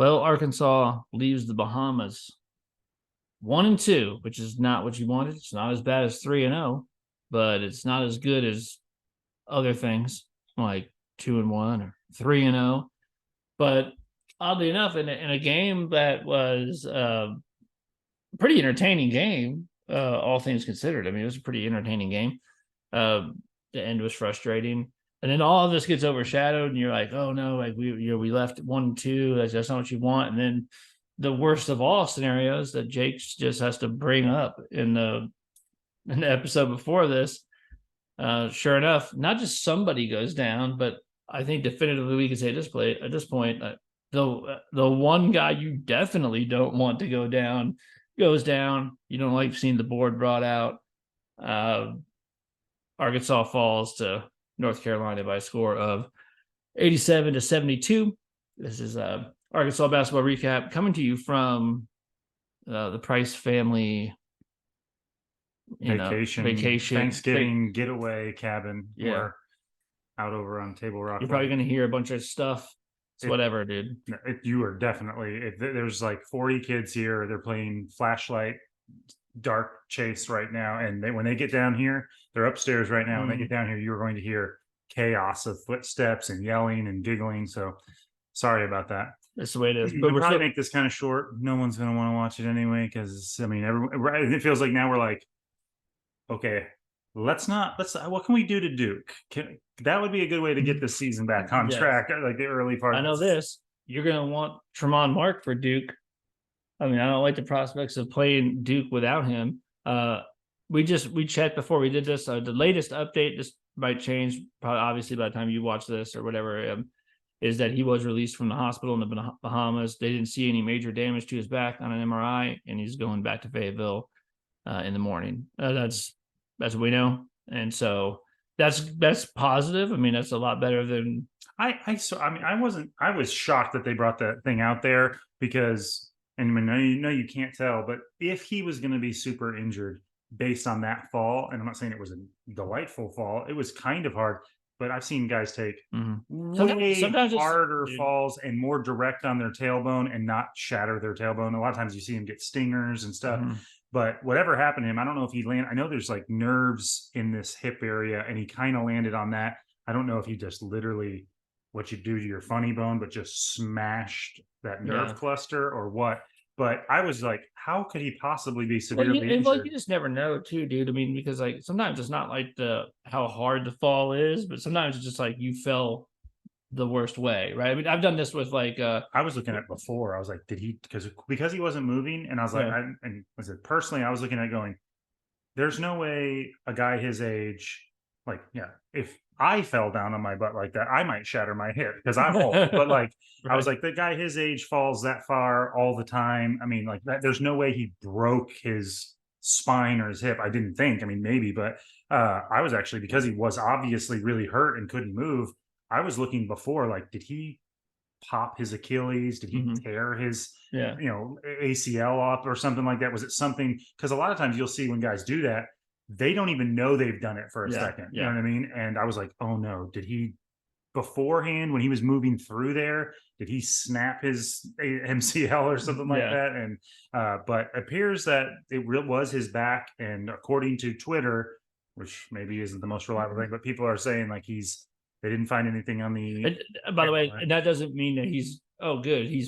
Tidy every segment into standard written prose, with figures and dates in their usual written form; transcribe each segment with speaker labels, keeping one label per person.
Speaker 1: Well, Arkansas leaves the Bahamas 1-2, which is not what you wanted. It's not as bad as 3-0, but it's not as good as other things like 2-1 or 3-0. But oddly enough, in a game that was a pretty entertaining game, all things considered. I mean, it was a pretty entertaining game. Uh, the end was frustrating, and then all of this gets overshadowed, and you're like, oh no, like we left 1-2. That's not what you want, and then the worst of all scenarios that Jake just has to bring up in the episode before this. Sure enough, not just somebody goes down, but I think definitively we can say at this point, the one guy you definitely don't want to go down goes down. You don't like seeing the board brought out. Arkansas falls to North Carolina by a score of 87-72. This is Arkansas basketball recap coming to you from the Price family
Speaker 2: vacation Thanksgiving getaway cabin.
Speaker 1: Yeah.
Speaker 2: We're out over on Table Rock.
Speaker 1: You're probably going to hear a bunch of stuff. It's whatever, dude.
Speaker 2: You are definitely. There's like 40 kids here. They're playing flashlight dark chase right now, and when they get down here, they're upstairs right now. When they get down here, you're going to hear chaos of footsteps and yelling and giggling. So sorry about that.
Speaker 1: That's the way it is.
Speaker 2: But we'll probably make this kind of short. No one's going to want to watch it anyway, because I mean, it feels like now we're like, okay, let's what can we do to Duke? That would be a good way to get this season back on track, like the early part.
Speaker 1: I know this. You're going to want Tremont Mark for Duke. I mean, I don't like the prospects of playing Duke without him. We checked before we did this. The latest update, this might change probably obviously by the time you watch this or whatever, is that he was released from the hospital in the Bahamas. They didn't see any major damage to his back on an MRI, and he's going back to Fayetteville in the morning. That's what we know, and so that's positive. I mean, that's a lot better than
Speaker 2: I was shocked that they brought that thing out there, because. And I know you can't tell, but if he was going to be super injured based on that fall, and I'm not saying it was a delightful fall, it was kind of hard, but I've seen guys take sometimes harder falls and more direct on their tailbone and not shatter their tailbone. A lot of times you see him get stingers and stuff. But whatever happened to him, I don't know if he landed. I know there's like nerves in this hip area, and he kind of landed on that. I don't know if he just literally what you do to your funny bone, but just smashed that nerve cluster or what. But I was like, how could he possibly be severely injured?
Speaker 1: Well, you just never know too, dude. I mean, because like sometimes it's not like how hard the fall is, but sometimes it's just like you fell the worst way, right? I mean, I've done this with like
Speaker 2: I was looking at before. I was like, did he because he wasn't moving, and I was like, personally, I was looking at going, there's no way a guy his age, like, if I fell down on my butt like that, I might shatter my hip because I'm old. But like, I was like, the guy his age falls that far all the time. I mean, like that, there's no way he broke his spine or his hip. I didn't think. I mean, maybe, but I was actually, because he was obviously really hurt and couldn't move. I was looking before, like, did he pop his Achilles? Did he tear his, ACL off or something like that? Was it something? Because a lot of times you'll see when guys do that, they don't even know they've done it for a second. You know what I mean? And I was like, oh no, did he beforehand when he was moving through there, did he snap his MCL or something like that? And but appears that it was his back. And according to Twitter, which maybe isn't the most reliable thing, but people are saying like they didn't find anything on the.
Speaker 1: By the way, that doesn't mean that he's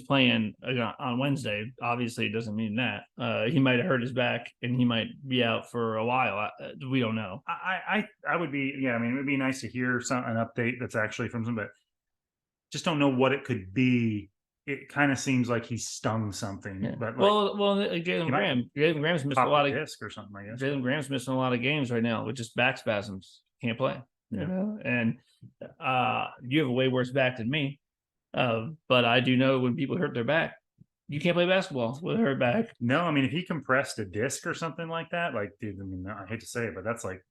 Speaker 1: playing on Wednesday. Obviously, it doesn't mean that. He might have hurt his back and he might be out for a while. We don't know.
Speaker 2: I would be, I mean, it would be nice to hear an update that's actually from somebody. Just don't know what it could be. It kind of seems like he stung something, but
Speaker 1: like Jalen Graham's missing a lot of
Speaker 2: disc or something. I guess
Speaker 1: Jalen Graham's missing a lot of games right now with just back spasms. Can't play. You know, and you have a way worse back than me. But I do know when people hurt their back, you can't play basketball with a hurt back.
Speaker 2: No, I mean, if he compressed a disc or something like that, like, dude, I mean, I hate to say it, but that's like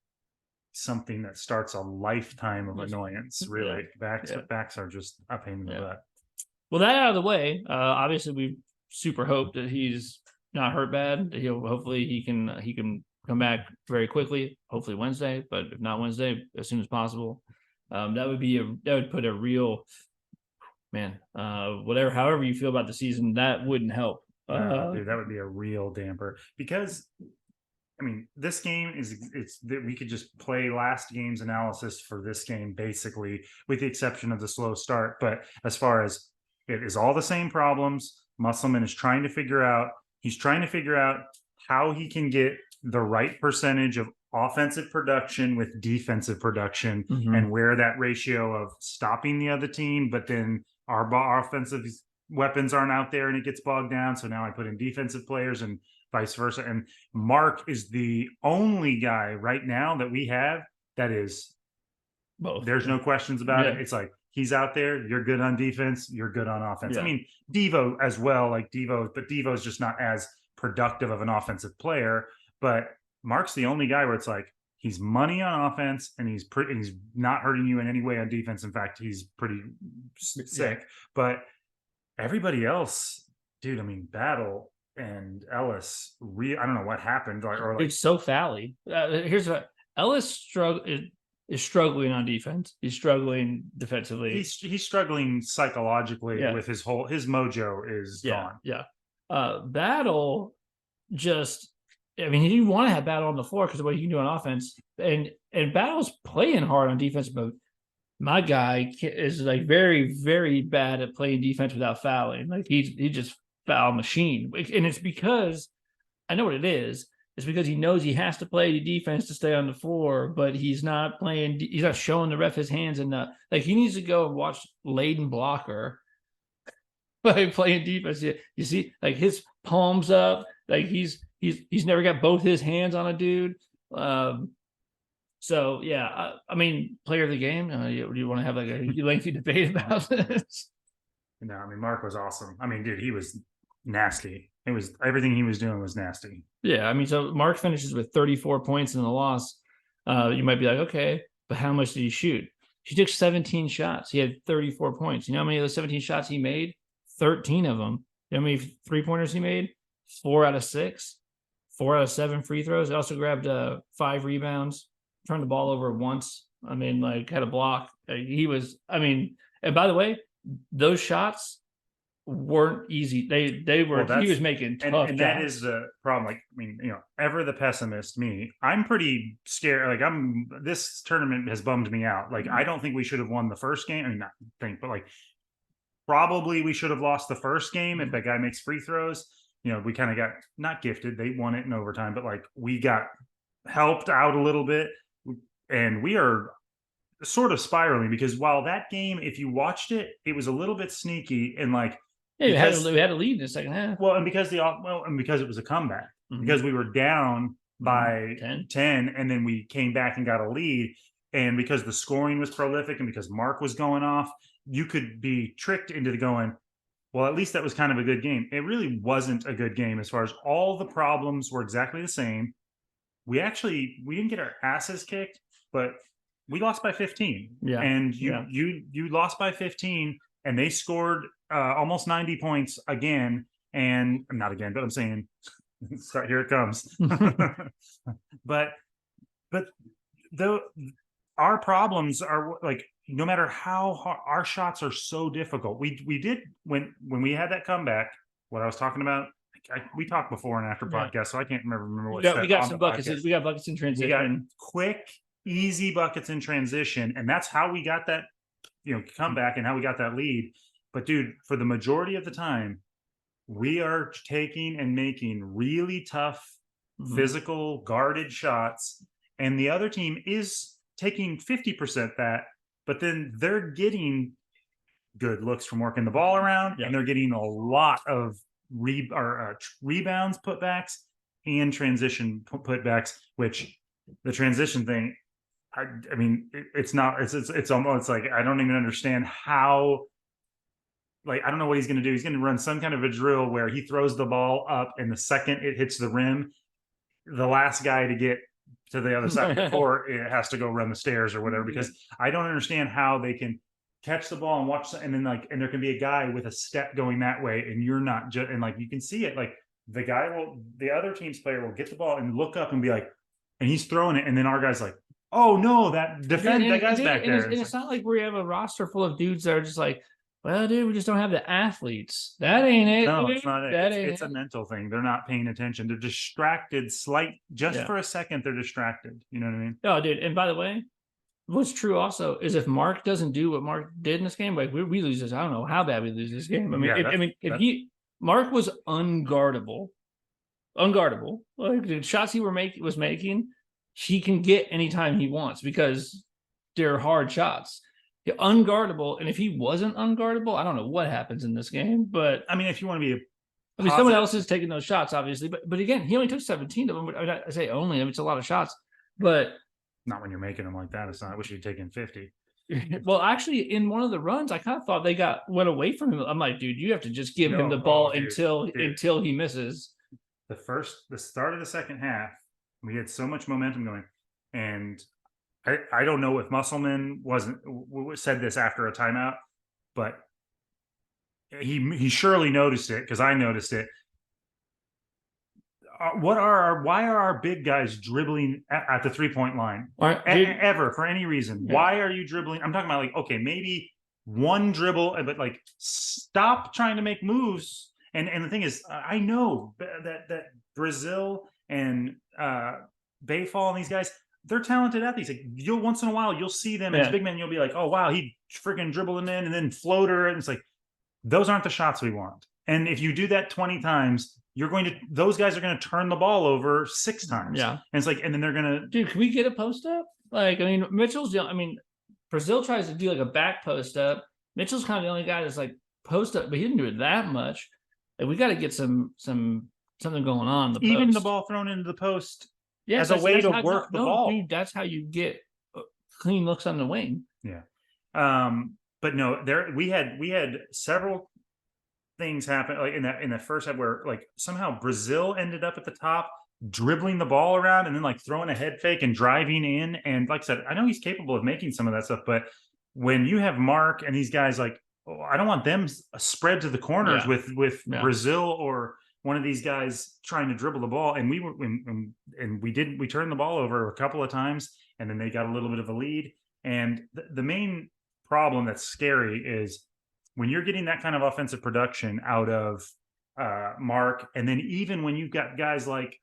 Speaker 2: something that starts a lifetime of annoyance. Really, backs are just a pain in the butt.
Speaker 1: Well, that out of the way, obviously we super hope that he's not hurt bad. Hopefully he can come back very quickly. Hopefully Wednesday, but if not Wednesday, as soon as possible. That would put a real man, whatever, however you feel about the season, that wouldn't help.
Speaker 2: Dude, that would be a real damper because I mean, this game it's that we could just play last game's analysis for this game basically, with the exception of the slow start. But as far as it is all the same problems, Musselman is trying to figure out. He's trying to figure out how he can get the right percentage of offensive production with defensive production, and where that ratio of stopping the other team, but then our offensive weapons aren't out there and it gets bogged down. So now I put in defensive players and vice versa. And Mark is the only guy right now that we have that is
Speaker 1: Both.
Speaker 2: There's no questions about it. It's like he's out there, you're good on defense, you're good on offense. I mean, Devo as well, like but Devo's just not as productive of an offensive player. But Mark's the only guy where it's like he's money on offense and he's not hurting you in any way on defense. In fact, he's pretty sick. But everybody else, dude, I mean, Battle and Ellis, I don't know what happened. Or like,
Speaker 1: it's so Fally. Here's what Ellis is struggling on defense. He's struggling defensively.
Speaker 2: He's struggling psychologically with his mojo is gone.
Speaker 1: Yeah. Battle just, I mean, he didn't want to have Battle on the floor because of what he can do on offense. And Battle's playing hard on defense, but my guy is like very, very bad at playing defense without fouling. Like he's just foul machine. And it's because I know what it is. It's because he knows he has to play the defense to stay on the floor, but he's not playing. He's not showing the ref his hands enough. Like he needs to go and watch Layden Blocker by playing defense. You see, like his palms up. Like he's never got both his hands on a dude. So yeah, I mean, player of the game. Do you want to have like a lengthy debate about this?
Speaker 2: No, I mean, Mark was awesome. I mean, dude, he was nasty. It was everything he was doing was nasty.
Speaker 1: Yeah, I mean, so Mark finishes with 34 points in the loss. You might be like, okay, but how much did he shoot? He took 17 shots. He had 34 points. You know how many of those 17 shots he made? 13 of them. You know how many 3-pointers he made? 4 out of 6. 4 out of 7 free throws. He also grabbed 5 rebounds. Turned the ball over once. I mean, like had a block. He was. I mean, and by the way, those shots weren't easy. They were. Well, he was making tough.
Speaker 2: And that is the problem. Like, I mean, ever the pessimist, me. I'm pretty scared. Like, this tournament has bummed me out. Like, I don't think we should have won the first game. I mean, not think, but like, probably we should have lost the first game if that guy makes free throws. We kind of got not gifted. They won it in overtime, but like we got helped out a little bit. And we are sort of spiraling because while that game, if you watched it, it was a little bit sneaky and like
Speaker 1: we had a lead in the second half.
Speaker 2: Well, and because it was a comeback, because we were down by 10, and then we came back and got a lead, and because the scoring was prolific, and because Mark was going off, you could be tricked into going, well, at least that was kind of a good game. It really wasn't a good game as far as all the problems were exactly the same. We didn't get our asses kicked, but we lost by 15. Yeah. And you lost by 15, and they scored almost 90 points again. And not again, but I'm saying, here it comes. but our problems are like, no matter how hard, our shots are so difficult. We did when we had that comeback. What I was talking about. We talked before and after podcast, so I can't remember what.
Speaker 1: We got some buckets. We got buckets in transition.
Speaker 2: We got quick, easy buckets in transition, and that's how we got that, comeback and how we got that lead. But dude, for the majority of the time, we are taking and making really tough, physical, guarded shots, and the other team is taking 50% that, but then they're getting good looks from working the ball around, and they're getting a lot of rebounds, putbacks, and transition putbacks. Which the transition thing, I mean, it's almost like I don't even understand how. Like, I don't know what he's going to do. He's going to run some kind of a drill where he throws the ball up, and the second it hits the rim, the last guy to get to the other side of the court, it has to go run the stairs or whatever. Because I don't understand how they can catch the ball and watch, and then and there can be a guy with a step going that way, and you're not just, and like you can see it, like the other team's player will get the ball and look up and be like, and he's throwing it, and then our guy's like, oh no, that guy's back there.
Speaker 1: And it's not like we have a roster full of dudes that are just like Well, dude, we just don't have the athletes. That ain't it,
Speaker 2: No, it's
Speaker 1: dude.
Speaker 2: not.
Speaker 1: That ain't
Speaker 2: It's a
Speaker 1: it.
Speaker 2: mental thing. They're not paying attention. They're distracted. Just
Speaker 1: Yeah.
Speaker 2: for a second, they're distracted. You know what I mean?
Speaker 1: Oh, dude. And by the way, what's true also is if Mark doesn't do what Mark did in this game, like we lose this. I don't know how bad we lose this game.
Speaker 2: Yeah,
Speaker 1: If he Mark was unguardable. Like the shots he was making, he can get anytime he wants because they're hard shots. They're unguardable, and if he wasn't unguardable, I don't know what happens in this game. But
Speaker 2: I mean, if you want to be
Speaker 1: someone else is taking those shots, obviously. But again, he only took 17 of them. I say only. I mean, it's a lot of shots, but
Speaker 2: not when you're making them like that. It's not. I wish you'd taken 50.
Speaker 1: well, actually, in one of the runs, I kind of thought they went away from him. I'm like, dude, you have to just give him the ball until he misses.
Speaker 2: The start of the second half, we had so much momentum going, and I don't know if Musselman said this after a timeout, but he surely noticed it because I noticed it. Why are our big guys dribbling at the 3-point line ever for any reason? Yeah. Why are you dribbling? I'm talking about like, okay, maybe one dribble, but like stop trying to make moves. And the thing is, I know that Brazil and Bayfall and these guys, they're talented athletes. Like once in a while you'll see them as big men, you'll be like, oh wow, he freaking dribbling in and then floater, and it's like those aren't the shots we want. And if you do that 20 times, those guys are going to turn the ball over 6 times.
Speaker 1: Yeah.
Speaker 2: And it's like, and then they're going to.
Speaker 1: Dude, can we get a post up? Like, I mean, Brazil tries to do like a back post up. Mitchell's kind of the only guy that's like post up, but he didn't do it that much. Like, we got to get something going on.
Speaker 2: Even the ball thrown into the post as a way to work the ball.
Speaker 1: Dude, that's how you get clean looks on the wing.
Speaker 2: Yeah. But no, we had several things happen like in that first half where like somehow Brazil ended up at the top dribbling the ball around and then like throwing a head fake and driving in. And like I said, I know he's capable of making some of that stuff, but when you have Mark and these guys, like, I don't want them spread to the corners with Brazil or one of these guys trying to dribble the ball. And we turned the ball over a couple of times, and then they got a little bit of a lead. And the main problem that's scary is when you're getting that kind of offensive production out of Mark, and then even when you've got guys like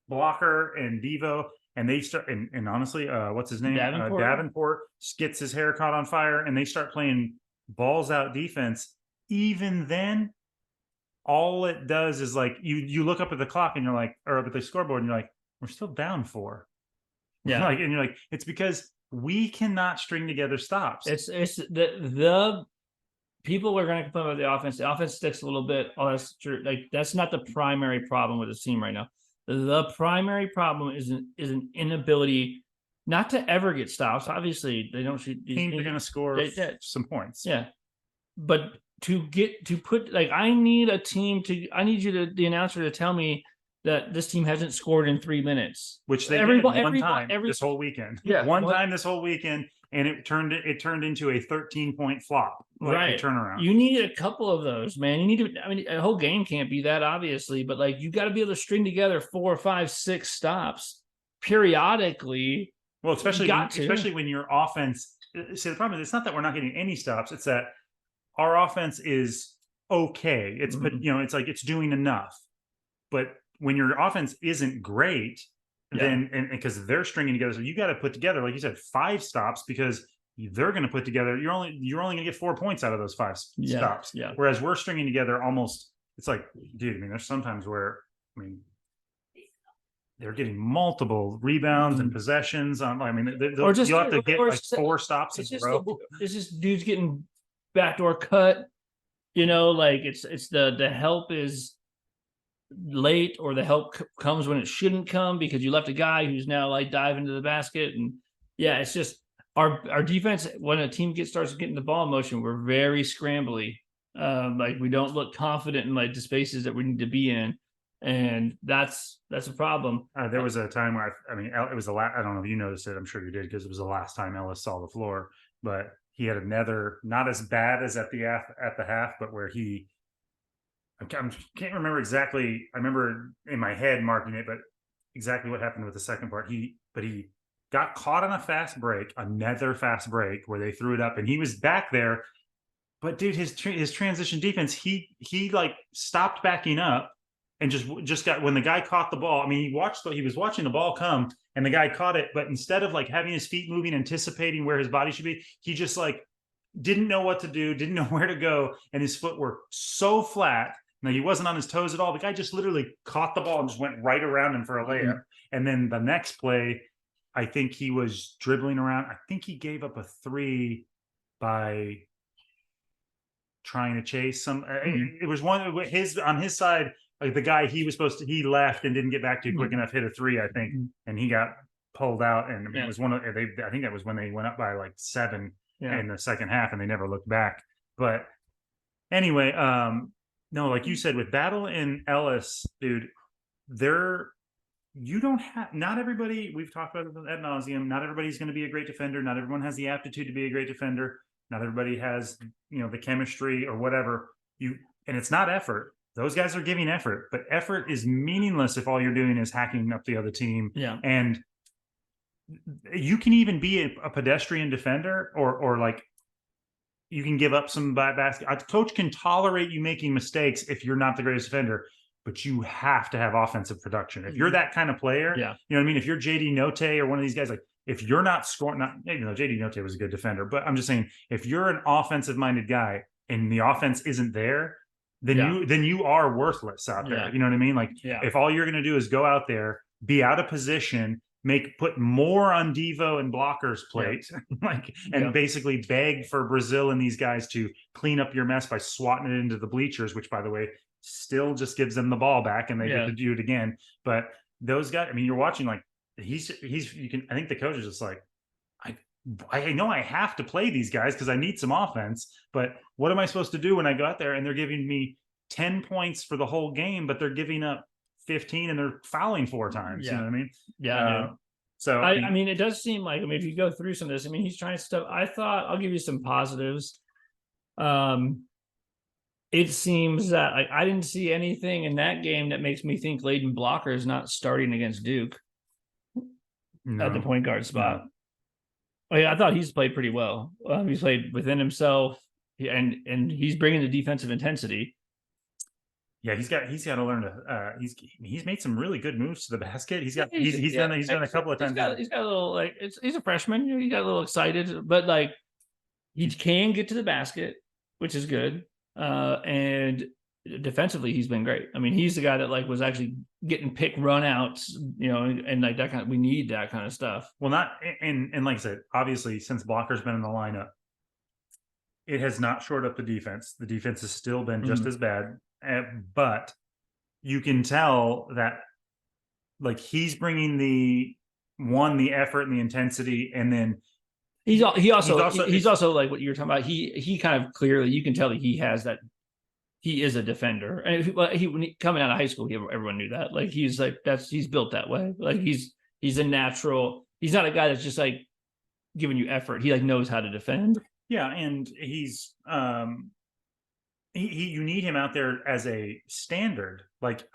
Speaker 2: Blocker and Devo, and they start, and honestly, what's his name? Davenport gets his hair caught on fire, and they start playing balls out defense. Even then, all it does is like you look up at the clock and you're like, or up at the scoreboard, and you're like, we're still down 4. Yeah, and you're like, it's because we cannot string together stops.
Speaker 1: It's the people are going to complain about the offense. The offense sticks a little bit. Oh, that's true. Like, that's not the primary problem with this team right now. The primary problem is an inability not to ever get stops. Obviously, they don't shoot.
Speaker 2: Teams are going to score some points.
Speaker 1: Yeah, but I need the announcer to tell me that this team hasn't scored in 3 minutes,
Speaker 2: which they did one time this whole weekend. Yeah, one time this whole weekend, and it turned into a 13-point flop.
Speaker 1: Right,
Speaker 2: turnaround.
Speaker 1: You need a couple of those, man. You need to. I mean, a whole game can't be that, obviously, but like you got to be able to string together 4, 5, 6 stops periodically.
Speaker 2: Well, especially when your offense. See, the problem is it's not that we're not getting any stops; it's that our offense is okay. It's it's like it's doing enough, but when your offense isn't great, then because they're stringing together, so you got to put together, like you said, 5 stops because they're going to put together. You're only going to get 4 points out of those 5 stops. Yeah. Whereas we're stringing together almost. It's like, dude. I mean, there's sometimes where they're getting multiple rebounds and possessions on. I mean, you'll have to get like 4 stops in a row.
Speaker 1: It's just dudes getting backdoor cut. Like it's the help is late, or the help comes when it shouldn't come because you left a guy who's now like diving into the basket. And it's just our defense, when a team starts getting the ball in motion, we're very scrambly. Like we don't look confident in like the spaces that we need to be in, and that's a problem.
Speaker 2: There was a time where it was the last. I don't know if you noticed it. I'm sure you did, because it was the last time Ellis saw the floor. But he had another, not as bad as at the half, but where I can't remember exactly. I remember in my head marking it, but exactly what happened with the second part. He got caught on a fast break, another fast break where they threw it up, and he was back there. But dude, his transition defense, he like stopped backing up and just got when the guy caught the ball. I mean, he was watching the ball come, and the guy caught it, but instead of like having his feet moving, anticipating where his body should be, he just like didn't know what to do, didn't know where to go, and his foot were so flat. Now he wasn't on his toes at all. The guy just literally caught the ball and just went right around him for a layup. Mm-hmm. And then the next play, I think he was dribbling around. I think he gave up a 3 by trying to chase some. Mm-hmm. It was one on his side. Like the guy he left and didn't get back to quick enough, hit a 3, I think, and he got pulled out. And I mean, it was I think that was when they went up by like 7 in the second half, and they never looked back. But anyway, no, like you said, with Battle and Ellis, dude, you don't have, not everybody, we've talked about it ad nauseum, not everybody's going to be a great defender. Not everyone has the aptitude to be a great defender. Not everybody has, the chemistry or whatever. And it's not effort. Those guys are giving effort, but effort is meaningless if all you're doing is hacking up the other team.
Speaker 1: Yeah.
Speaker 2: And you can even be a pedestrian defender or like you can give up some basket. A coach can tolerate you making mistakes if you're not the greatest defender, but you have to have offensive production. If you're that kind of player, you know what I mean? If you're JD Note or one of these guys, like if you're not scoring, JD Note was a good defender, but I'm just saying, if you're an offensive minded guy and the offense isn't there, then you are worthless out there. You know what I mean? Like if all you're going to do is go out there, be out of position, put more on Devo and Blocker's plate, and basically beg for Brazil and these guys to clean up your mess by swatting it into the bleachers, which by the way, still just gives them the ball back and they get to do it again. But those guys, I mean, you're watching like I think the coach is just like, I know I have to play these guys because I need some offense, but what am I supposed to do when I go out there and they're giving me 10 points for the whole game, but they're giving up 15 and they're fouling 4 times. You know what I mean?
Speaker 1: Yeah.
Speaker 2: So
Speaker 1: I mean, it does seem like, if you go through some of this, I mean, he's trying stuff. I thought, I'll give you some positives. It seems that I didn't see anything in that game that makes me think Layden Blocker is not starting against Duke at the point guard spot. No. Oh yeah, I thought he's played pretty well. He's played within himself, and he's bringing the defensive intensity.
Speaker 2: Yeah, he's got to learn to. He's made some really good moves to the basket. He's done a couple of times.
Speaker 1: He's got a little he's a freshman. He got a little excited, but he can get to the basket, which is good. And defensively, he's been great. I mean, he's the guy that was actually getting pick run outs, and like that kind of, we need that kind of stuff.
Speaker 2: Well, and like I said, obviously since Blocker's been in the lineup, it has not shored up the defense. The defense has still been just as bad, but you can tell that he's bringing the effort and the intensity, and then
Speaker 1: he's also like what you're talking about. He kind of clearly, you can tell that he has that. He is a defender, and when he coming out of high school, everyone knew that. He's built that way. He's a natural. He's not a guy that's just giving you effort. He knows how to defend.
Speaker 2: Yeah, and he's you need him out there as a standard.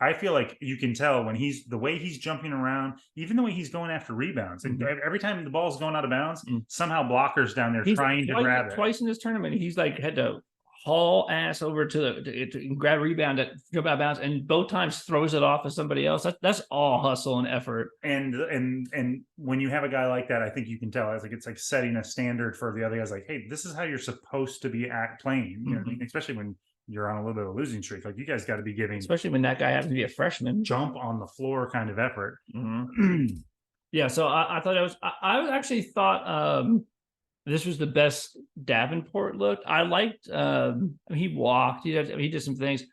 Speaker 2: I feel like you can tell when the way he's jumping around, even the way he's going after rebounds. And every time the ball's going out of bounds, somehow Blocker's down there trying to grab it.
Speaker 1: Twice in this tournament, he's had to haul ass over to grab a rebound that jump out of bounds, and both times throws it off of somebody else. That's all hustle and effort.
Speaker 2: And when you have a guy like that, I think you can tell it's setting a standard for the other guys. Hey, this is how you're supposed to be playing. You know what I mean? Especially when you're on a little bit of a losing streak. You guys got to be giving,
Speaker 1: especially when that guy happens to be a freshman,
Speaker 2: jump on the floor kind of effort.
Speaker 1: Yeah. So I thought I actually thought this was the best Davenport look. I liked. He walked. He did some things.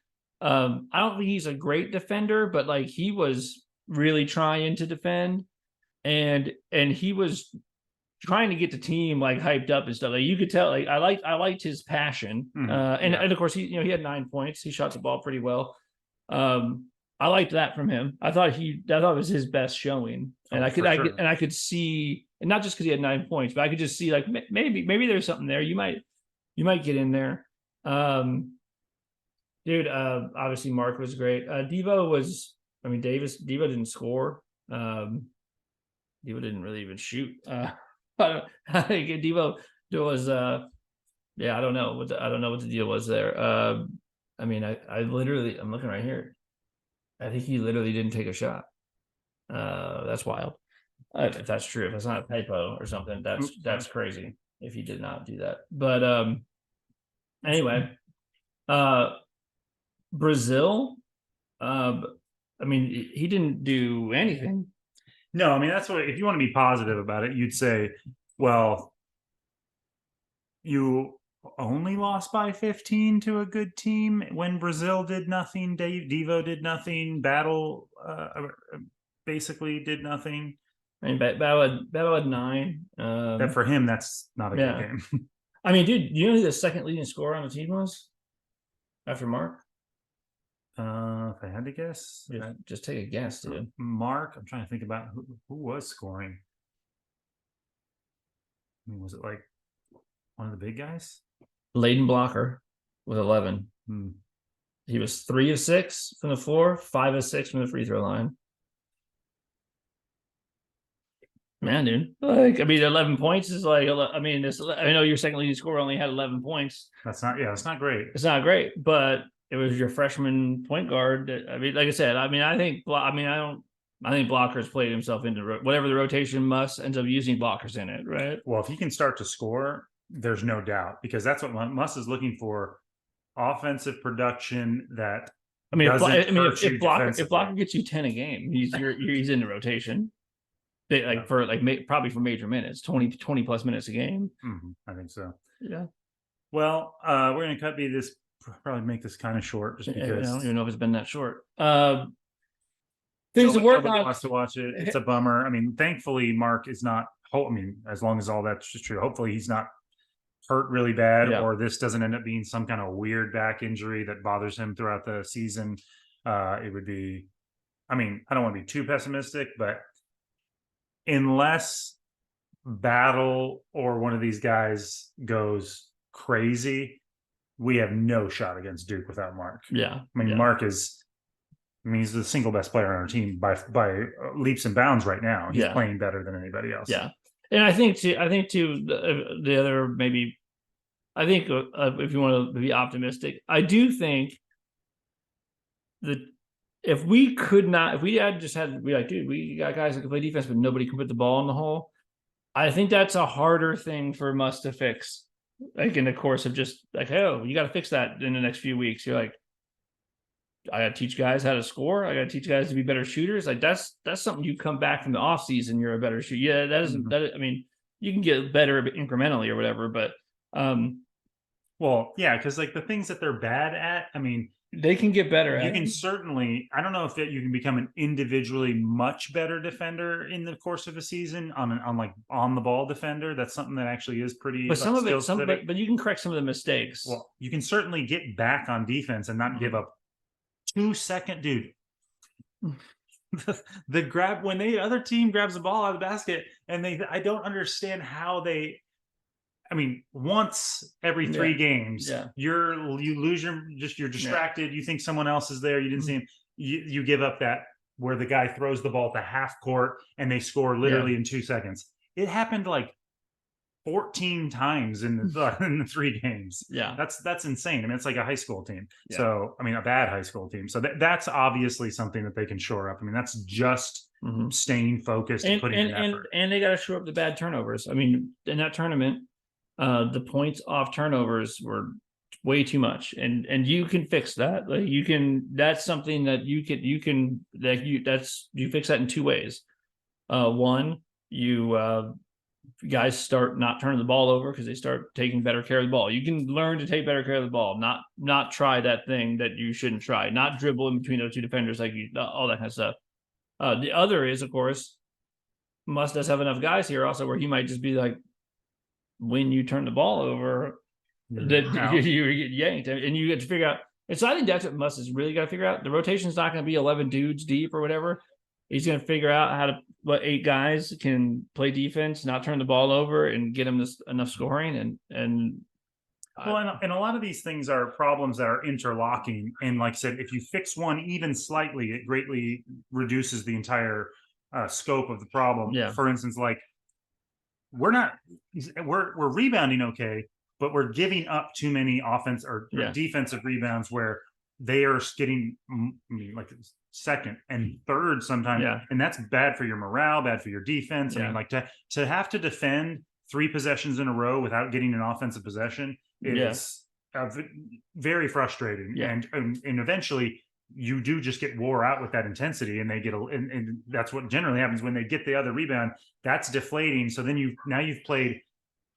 Speaker 1: I don't think he's a great defender, but he was really trying to defend, and he was trying to get the team hyped up and stuff. You could tell. I liked his passion. And of course he had 9 points. He shot the ball pretty well. I liked that from him. I thought it was his best showing, and I could see, and not just because he had 9 points, but I could just see maybe there's something there. You might get in there. Dude, obviously Mark was great. Devo didn't score. Devo didn't really even shoot. I think Devo was yeah, I don't know what the deal was there. I mean, I literally, I'm looking right here. I think he literally didn't take a shot. That's wild. If that's true, if it's not a typo or something, that's crazy. If he did not do that, but anyway, Brazil. I mean, he didn't do anything.
Speaker 2: No, I mean that's what if you want to be positive about it, you'd say, well, you only lost by 15 to a good team when Brazil did nothing, Devo did nothing, Battle basically did nothing.
Speaker 1: I mean, Battle had 9.
Speaker 2: That for him, that's not a good game.
Speaker 1: I mean, dude, you know who the second leading scorer on the team was after Mark?
Speaker 2: If I had to guess,
Speaker 1: just take a guess, dude.
Speaker 2: Mark. I'm trying to think about who was scoring. I mean, was it like one of the big guys?
Speaker 1: Leighton Blocker with 11. He was 3 of 6 from the floor, 5 of 6 from the free throw line. Man, dude, like, I mean, 11 points is like, I mean, I know your second leading scorer only had 11 points.
Speaker 2: That's not great.
Speaker 1: It's not great, but it was your freshman point guard. I mean, like I said, I think Blocker's played himself into whatever the rotation ends up using Blockers in it, right?
Speaker 2: Well, if he can start to score, there's no doubt, because that's what Muss is looking for: offensive production that.
Speaker 1: I mean, if Blocker gets you 10 a game, he's in the rotation. Probably for major minutes, 20 plus minutes a game.
Speaker 2: I think so.
Speaker 1: Yeah.
Speaker 2: Well, we're gonna probably make this kind of short, just because
Speaker 1: I don't even know if it's been that short.
Speaker 2: Things to work on. Wants to watch it. It's a bummer. I mean, thankfully, Mark is not. I mean, as long as all that's true, hopefully he's not hurt really bad, or this doesn't end up being some kind of weird back injury that bothers him throughout the season. It would be. I mean, I don't want to be too pessimistic, but unless Battle or one of these guys goes crazy, we have no shot against Duke without Mark.
Speaker 1: Yeah.
Speaker 2: I mean, Mark is, he's the single best player on our team by leaps and bounds right now. He's playing better than anybody else.
Speaker 1: Yeah. And I think too, the other, maybe, if you want to be optimistic, I do think that if we had dude, we got guys that can play defense, but nobody can put the ball in the hole. I think that's a harder thing for Muss to fix. Like, in the course of just like, oh, you got to fix that in the next few weeks. You're like, I got to teach guys how to score. I got to teach guys to be better shooters. Like, that's something you come back from the off season, you're a better shooter. Yeah, that isn't that. I mean, you can get better incrementally or whatever, but
Speaker 2: well, yeah, because like the things that they're bad at, I mean,
Speaker 1: they can get better at.
Speaker 2: You can certainly. I don't know if that you can become an individually much better defender in the course of a season on the ball defender. That's something that actually is pretty.
Speaker 1: But some of it, but you can correct some of the mistakes.
Speaker 2: Well, you can certainly get back on defense and not give up 2-second, dude. The grab when the other team grabs the ball out of the basket, and I don't understand how they. I mean, once every 3 games, you're distracted. You think someone else is there. You didn't see him. You give up that where the guy throws the ball to half court and they score literally in 2 seconds. It happened like 14 times in the 3 games.
Speaker 1: Yeah,
Speaker 2: that's insane. I mean, it's like a high school team. Yeah. So I mean, a bad high school team. So that's obviously something that they can shore up. I mean, that's just staying focused and putting in effort.
Speaker 1: And they got to shore up the bad turnovers. I mean, in that tournament. The points off turnovers were way too much, and you can fix that. Like, that's something that you fix that in 2 ways. One, you guys start not turning the ball over because they start taking better care of the ball. You can learn to take better care of the ball, not try that thing that you shouldn't try, not dribble in between those 2 defenders, all that kind of stuff. The other is, of course, Muss does have enough guys here also where he might just be like, when you turn the ball over, that you get yanked, and you get to figure out. And so I think that's what Muss has really got to figure out. The rotation is not going to be 11 dudes deep or whatever. He's going to figure out how to 8 guys can play defense, not turn the ball over, and get him enough scoring. And
Speaker 2: a lot of these things are problems that are interlocking. And like I said, if you fix one even slightly, it greatly reduces the entire scope of the problem.
Speaker 1: Yeah.
Speaker 2: For instance, like we're rebounding okay, but we're giving up too many offense or defensive rebounds where they are getting like second and third sometimes, and that's bad for your morale, bad for your defense. I mean, like to have to defend 3 possessions in a row without getting an offensive possession is very frustrating, and eventually you do just get wore out with that intensity, and they get and that's what generally happens when they get the other rebound. That's deflating. So then you've played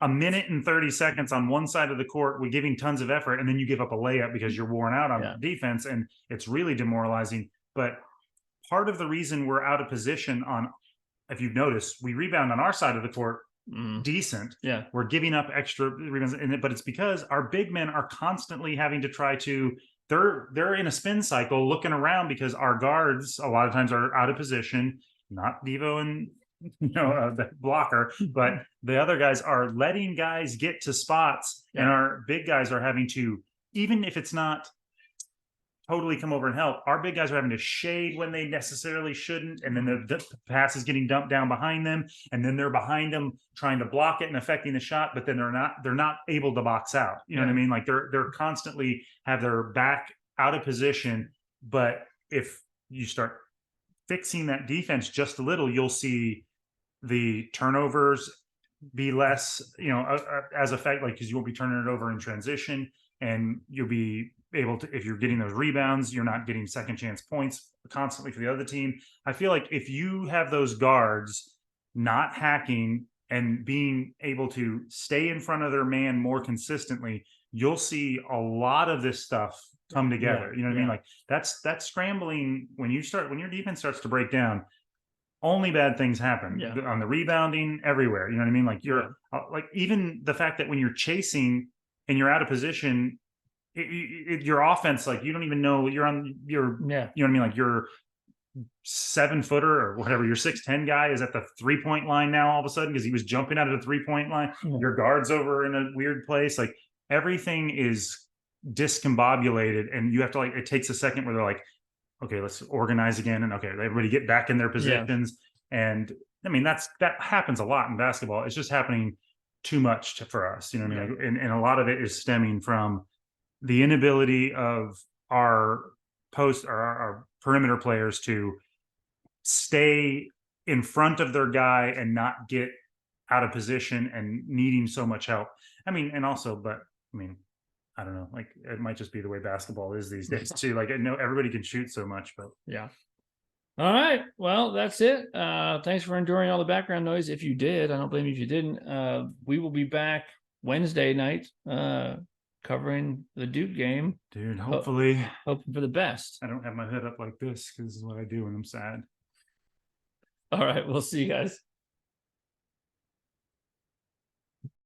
Speaker 2: a minute and 30 seconds on one side of the court with giving tons of effort, and then you give up a layup because you're worn out on defense, and it's really demoralizing. But part of the reason we're out of position on, if you've noticed, we rebound on our side of the court decent. We're giving up extra rebounds, but it's because our big men are constantly having to try to, they're in a spin cycle looking around because our guards a lot of times are out of position, not Devo and the blocker, but the other guys are letting guys get to spots, and our big guys are having to, even if it's not totally come over and help, our big guys are having to shade when they necessarily shouldn't, and then the pass is getting dumped down behind them, and then they're behind them trying to block it and affecting the shot, but then they're not able to box out. You know what I mean? Like they're constantly have their back out of position. But if you start fixing that defense just a little, you'll see the turnovers be less, as effect, like, because you won't be turning it over in transition, and you'll be able to, if you're getting those rebounds, you're not getting second chance points constantly for the other team. I feel like if you have those guards not hacking and being able to stay in front of their man more consistently, you'll see a lot of this stuff come together. You know what I mean? Like that's scrambling, when your defense starts to break down, only bad things happen on the rebounding everywhere. You know what I mean? Like you're like, even the fact that when you're chasing and you're out of position, your offense, like you don't even know you're on your, you know what I mean? Like your 7-footer or whatever, your 6'10" guy is at the 3-point line now all of a sudden because he was jumping out of the 3-point line. Your guard's over in a weird place. Like everything is discombobulated, and you have to, like, it takes a second where they're like, okay, let's organize again, and okay, everybody get back in their positions. And I mean, that happens a lot in basketball. It's just happening too much for us. You know what I mean? Like, and a lot of it is stemming from the inability of our our perimeter players to stay in front of their guy and not get out of position and needing so much help. I mean, and also, but I mean, I don't know, like it might just be the way basketball is these days too. Like I know everybody can shoot so much, but
Speaker 1: all right, well, that's it. Thanks for enduring all the background noise. If you did, I don't blame you if you didn't. We will be back Wednesday night covering the Duke game,
Speaker 2: dude. Hopefully,
Speaker 1: hoping for the best.
Speaker 2: I don't have my hood up like this because this is what I do when I'm sad.
Speaker 1: All right, we'll see you guys.